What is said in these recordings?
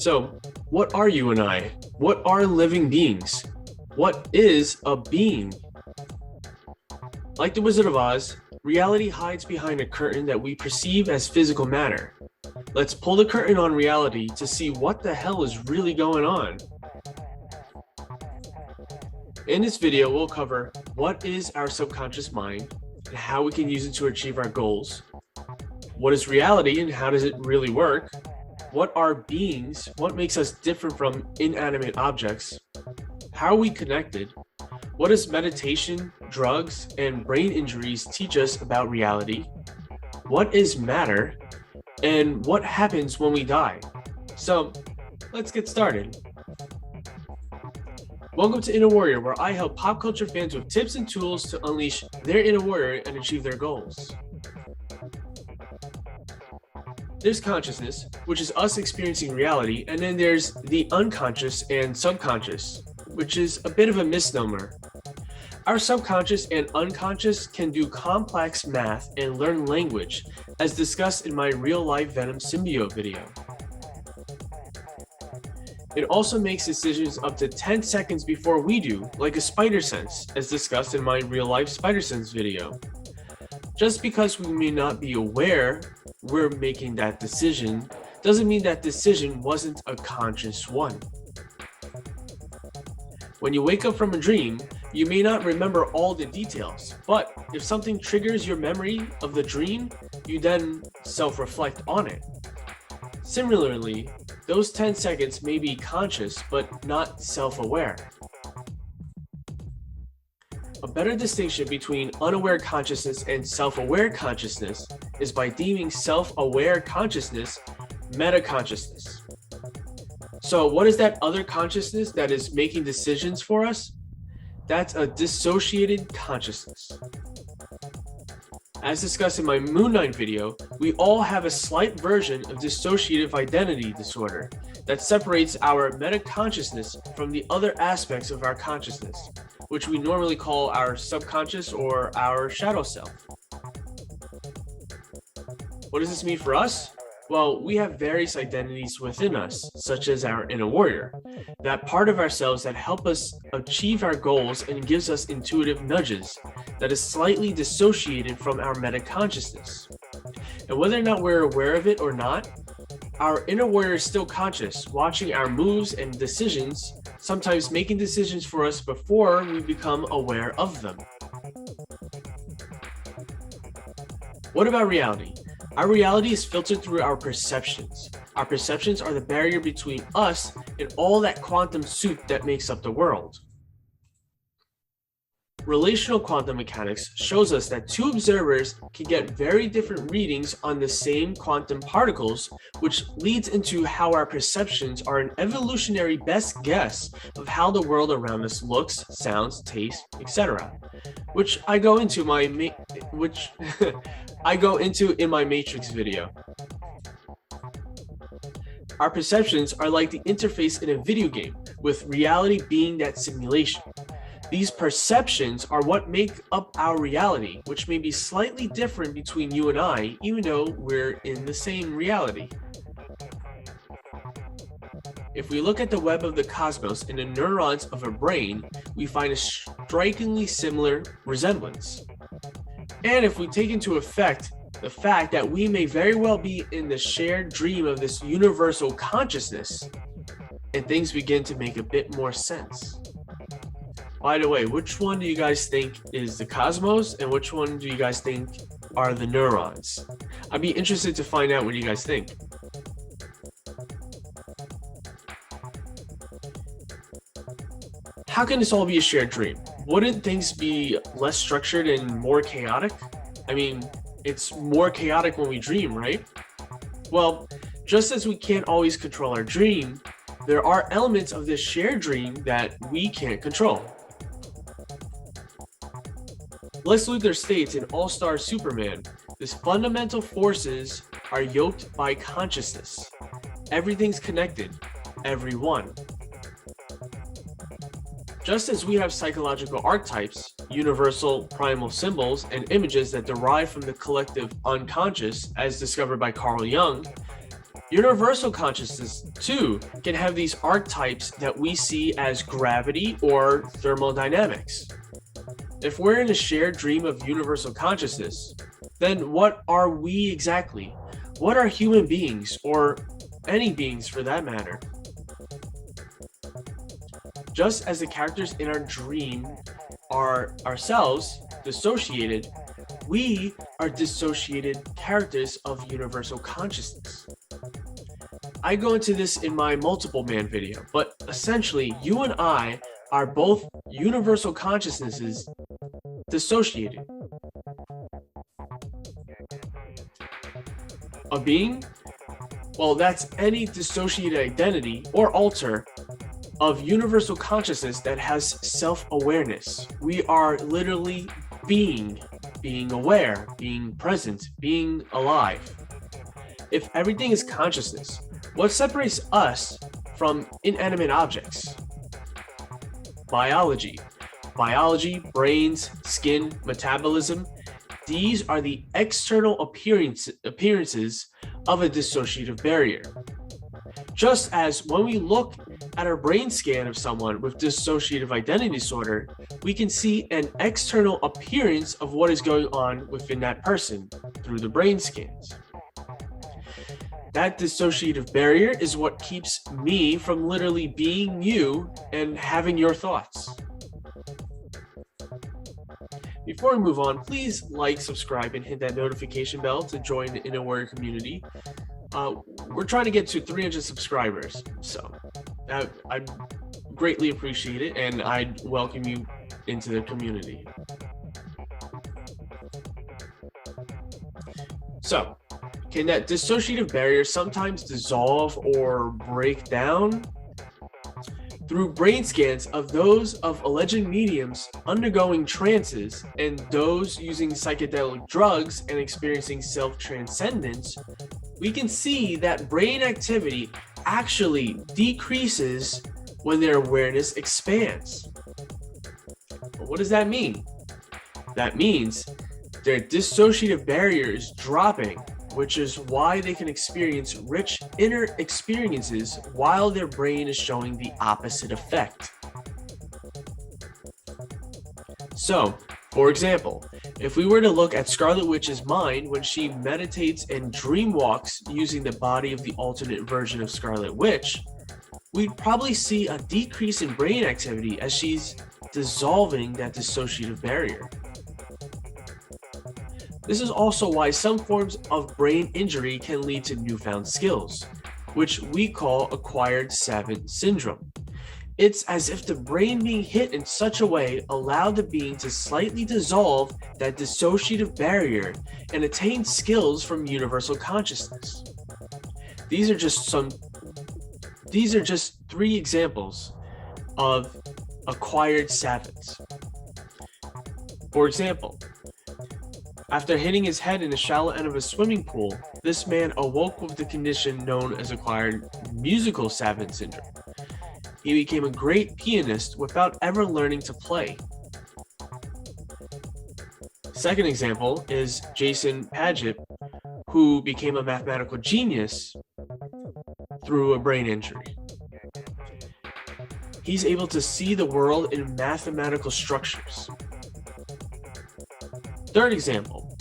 So, what are you and I? What are living beings? What is a being? Like the Wizard of Oz, reality hides behind a curtain that we perceive as physical matter. Let's pull the curtain on reality to see what the hell is really going on. In this video, we'll cover what is our subconscious mind and how we can use it to achieve our goals. What is reality and how does it really work? What are beings? What makes us different from inanimate objects? How are we connected? What does meditation, drugs, and brain injuries teach us about reality? What is matter? And what happens when we die? So, let's get started. Welcome to Inner Warrior, where I help pop culture fans with tips and tools to unleash their inner warrior and achieve their goals. There's consciousness, which is us experiencing reality, and then there's the unconscious and subconscious, which is a bit of a misnomer. Our subconscious and unconscious can do complex math and learn language, as discussed in my real-life Venom symbiote video. It also makes decisions up to 10 seconds before we do, like a spider sense, as discussed in my real-life spider sense video. Just because we may not be aware we're making that decision, doesn't mean that decision wasn't a conscious one. When you wake up from a dream, you may not remember all the details, but if something triggers your memory of the dream, you then self-reflect on it. Similarly, those 10 seconds may be conscious, but not self-aware. A better distinction between unaware consciousness and self-aware consciousness is by deeming self-aware consciousness meta-consciousness. So what is that other consciousness that is making decisions for us? That's a dissociated consciousness. As discussed in my Moon Knight video, we all have a slight version of dissociative identity disorder that separates our meta-consciousness from the other aspects of our consciousness, which we normally call our subconscious or our shadow self. What does this mean for us? Well, we have various identities within us, such as our inner warrior, that part of ourselves that help us achieve our goals and gives us intuitive nudges that is slightly dissociated from our meta-consciousness. And whether or not we're aware of it or not, our inner warrior is still conscious, watching our moves and decisions, sometimes making decisions for us before we become aware of them. What about reality? Our reality is filtered through our perceptions. Our perceptions are the barrier between us and all that quantum soup that makes up the world. Relational quantum mechanics shows us that two observers can get very different readings on the same quantum particles, which leads into how our perceptions are an evolutionary best guess of how the world around us looks, sounds, tastes, etc., which I go into in my Matrix video. Our perceptions are like the interface in a video game, with reality being that simulation. These perceptions are what make up our reality, which may be slightly different between you and I, even though we're in the same reality. If we look at the web of the cosmos and the neurons of a brain, we find a strikingly similar resemblance. And if we take into effect the fact that we may very well be in the shared dream of this universal consciousness, and things begin to make a bit more sense. By the way, which one do you guys think is the cosmos and which one do you guys think are the neurons? I'd be interested to find out what you guys think. How can this all be a shared dream? Wouldn't things be less structured and more chaotic? I mean, it's more chaotic when we dream, right? Well, just as we can't always control our dream, there are elements of this shared dream that we can't control. Lex Luthor states in All-Star Superman, "These fundamental forces are yoked by consciousness. Everything's connected, everyone." Just as we have psychological archetypes, universal primal symbols, and images that derive from the collective unconscious, as discovered by Carl Jung, Universal consciousness, too, can have these archetypes that we see as gravity or thermodynamics. If we're in a shared dream of universal consciousness, then what are we exactly? What are human beings, or any beings for that matter? Just as the characters in our dream are ourselves dissociated, we are dissociated characters of universal consciousness. I go into this in my multiple man video, but essentially you and I are both universal consciousnesses dissociated. A being? Well, that's any dissociated identity or alter of universal consciousness that has self-awareness. We are literally being aware, being present, being alive. If everything is consciousness, what separates us from inanimate objects? Biology. Biology, brains, skin, metabolism, these are the external appearances of a dissociative barrier. Just as when we look at a brain scan of someone with dissociative identity disorder, we can see an external appearance of what is going on within that person through the brain scans. That dissociative barrier is what keeps me from literally being you and having your thoughts. Before we move on, please like, subscribe, and hit that notification bell to join the Inner Warrior community. We're trying to get to 300 subscribers, so I'd greatly appreciate it, and I'd welcome you into the community. So, can that dissociative barrier sometimes dissolve or break down? Through brain scans of those of alleged mediums undergoing trances and those using psychedelic drugs and experiencing self-transcendence, we can see that brain activity actually decreases when their awareness expands. But what does that mean? That means their dissociative barrier is dropping, which is why they can experience rich inner experiences while their brain is showing the opposite effect. So, for example, if we were to look at Scarlet Witch's mind when she meditates and dreamwalks using the body of the alternate version of Scarlet Witch, we'd probably see a decrease in brain activity as she's dissolving that dissociative barrier. This is also why some forms of brain injury can lead to newfound skills, which we call acquired savant syndrome. It's as if the brain being hit in such a way allowed the being to slightly dissolve that dissociative barrier and attain skills from universal consciousness. These are just 3 examples of acquired savants. For example, after hitting his head in the shallow end of a swimming pool, this man awoke with the condition known as acquired musical savant syndrome. He became a great pianist without ever learning to play. Second example is Jason Paget, who became a mathematical genius through a brain injury. He's able to see the world in mathematical structures. Third example,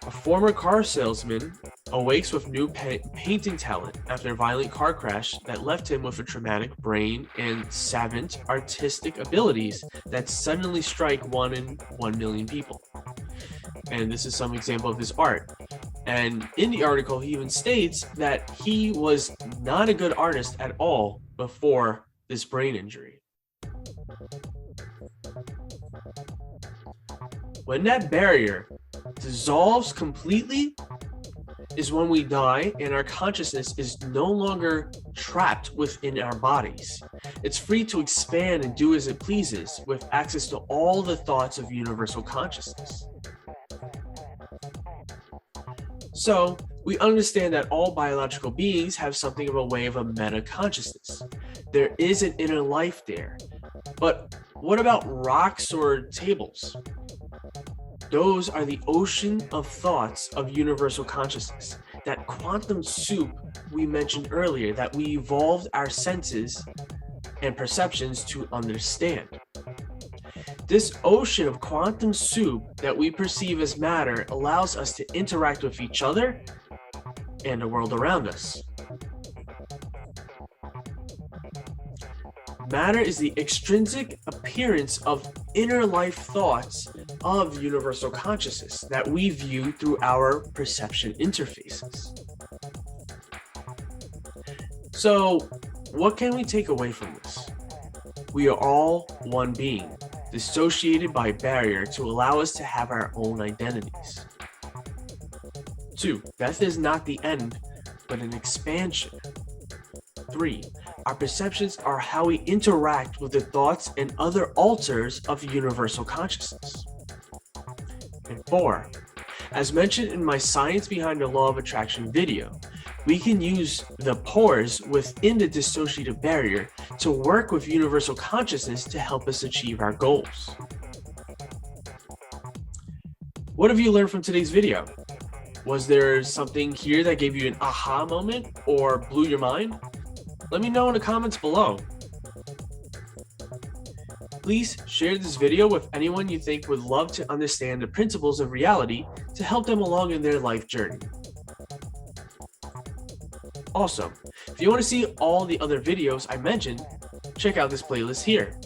a former car salesman awakes with new painting talent after a violent car crash that left him with a traumatic brain and savant artistic abilities that suddenly strike 1 in 1 million people. And this is some example of his art. And in the article, he even states that he was not a good artist at all before this brain injury. When that barrier dissolves completely is when we die and our consciousness is no longer trapped within our bodies. It's free to expand and do as it pleases with access to all the thoughts of universal consciousness. So, we understand that all biological beings have something of a way of a meta-consciousness. There is an inner life there. But what about rocks or tables? Those are the ocean of thoughts of universal consciousness. that quantum soup we mentioned earlier that we evolved our senses and perceptions to understand. This ocean of quantum soup that we perceive as matter allows us to interact with each other and the world around us. Matter is the extrinsic appearance of inner life thoughts of universal consciousness that we view through our perception interfaces. So, what can we take away from this? We are all one being, dissociated by a barrier to allow us to have our own identities. 2. Death is not the end, but an expansion. 3. Our perceptions are how we interact with the thoughts and other alters of universal consciousness. And 4. As mentioned in my Science Behind the Law of Attraction video, we can use the pores within the dissociative barrier to work with universal consciousness to help us achieve our goals. What have you learned from today's video? Was there something here that gave you an aha moment or blew your mind? Let me know in the comments below. Please share this video with anyone you think would love to understand the principles of reality to help them along in their life journey. Also, if you want to see all the other videos I mentioned, check out this playlist here.